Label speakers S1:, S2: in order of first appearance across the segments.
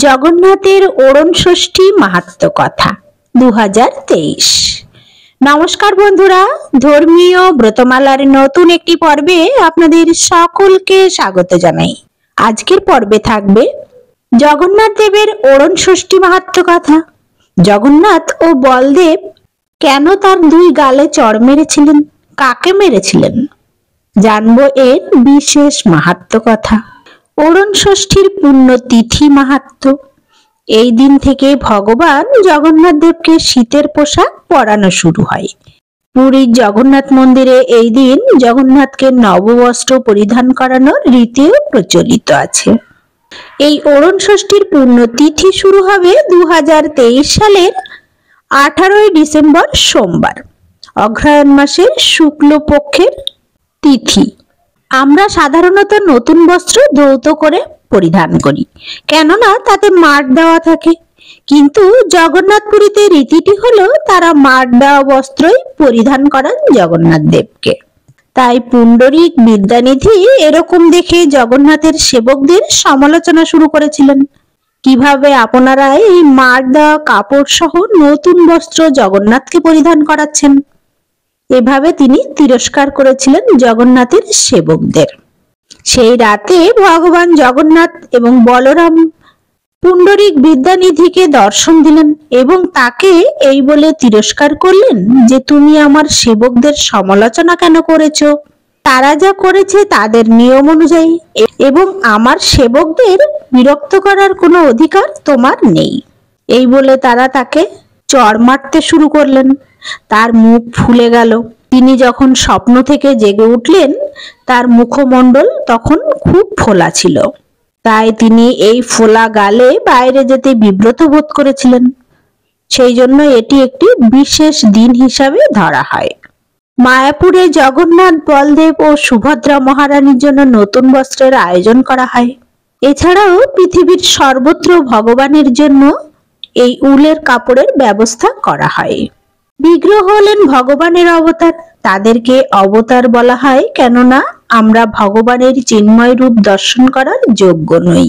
S1: জগন্নাথের ওড়ন ষষ্ঠী মাহাত্ম্য কথা 2023। নমস্কার বন্ধুরা, ধর্মীয় ব্রতমালার নতুন একটি পর্বে আপনাদের সকলকে স্বাগত জানাই। আজকের পর্বে থাকবে জগন্নাথ দেবের ওড়ন ষষ্ঠী মাহাত্ম্য কথা। জগন্নাথ ও বলদেব কেন তার দুই গালে চড় মেরেছিলেন, কাকে মেরেছিলেন, জানবো এর বিশেষ মাহাত্ম্য কথা। ওড়ন ষষ্ঠীর পুণ্যতিথি মাহাত্ম্য। এই দিন থেকে ভগবান জগন্নাথ দেবকে শীতের পোশাক পরানো শুরু হয়। পুরীর জগন্নাথ মন্দিরে এই দিন জগন্নাথকে নববস্ত্র পরিধান করানোর রীতিও প্রচলিত আছে। এই ওড়ন ষষ্ঠীর পুণ্যতিথি শুরু হবে 2023 সালের 18 ডিসেম্বর সোমবার, অগ্রহায়ণ মাসের শুক্লপক্ষের তিথি। আমরা সাধারণত নতুন বস্ত্র ধৌত করে পরিধান করি, কেননা তাতে মাড় দেওয়া থাকে। কিন্তু জগন্নাথপুরীতে রীতিটি হলো তারা মাড় দেওয়া বস্ত্রই পরিধান করান জগন্নাথ দেবকে। তাই পুণ্ডরীক বিদ্যানিধি এরকম দেখে জগন্নাথের সেবকদের সমালোচনা শুরু করেছিলেন, কিভাবে আপনারা এই মাড় দেওয়া কাপড় সহ নতুন বস্ত্র জগন্নাথকে পরিধান করাচ্ছেন। এভাবে তিনি তিরস্কার করেছিলেন জগন্নাথের সেবকদের। সেই রাতে ভগবান জগন্নাথ এবং বলরাম পুণ্ডরীক বিদ্যানিধিকে দর্শন দিলেন এবং তাকে এই বলে তিরস্কার করলেন যে তুমি আমার সেবকদের সমালোচনা কেন করেছো? তারা যা করেছে তাদের নিয়ম অনুযায়ী, এবং আমার সেবকদের বিরক্ত করার কোনো অধিকার তোমার নেই। এই বলে তারা তাকে চড় মারতে শুরু করলেন। তার মুখ ফুলে গেল। তিনি যখন স্বপ্ন থেকে জেগে উঠলেন তার মুখমণ্ডল তখন খুব ফোলা ছিল, তাই তিনি এই ফোলা গালে বাইরে যেতে বিব্রত বোধ করেছিলেন। সেই জন্য এটি একটি বিশেষ দিন হিসাবে ধরা হয়। মায়াপুরে জগন্নাথ, বলদেব ও সুভদ্রা মহারানীর জন্য নতুন বস্ত্রের আয়োজন করা হয়। এছাড়াও পৃথিবীর সর্বত্র ভগবানের জন্য এই উলের কাপড়ের ব্যবস্থা করা হয়। বিগ্রহ হলেন ভগবানের অবতার, তাদেরকে অবতার বলা হয় কেননা আমরা ভগবানের চিন্ময় রূপ দর্শন করার যোগ্য নই।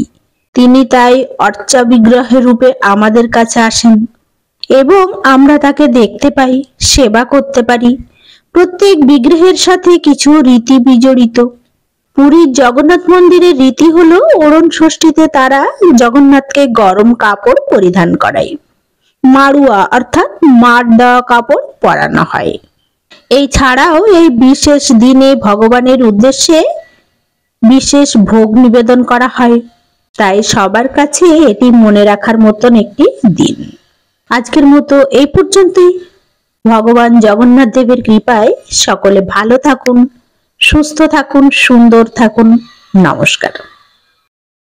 S1: তিনি তাই অর্চা বিগ্রহের রূপে আমাদের কাছে আসেন এবং আমরা তাকে দেখতে পাই, সেবা করতে পারি। প্রত্যেক বিগ্রহের সাথে কিছু রীতি বিজড়িত। পুরীর জগন্নাথ মন্দিরের রীতি হলো ওড়ন ষষ্ঠীতে তারা জগন্নাথকে গরম কাপড় পরিধান করায়, মাড়ুয়া অর্থাৎ মাড় দেওয়া কাপড় পরানো হয়। এই ছাড়াও এই বিশেষ দিনে ভগবানের উদ্দেশ্যে বিশেষ ভোগ নিবেদন করা হয়। তাই সবার কাছে এটি মনে রাখার মতন একটি দিন। আজকের মতো এই পর্যন্তই। ভগবান জগন্নাথ দেবের কৃপায় সকলে ভালো থাকুন, সুস্থ থাকুন, সুন্দর থাকুন। নমস্কার।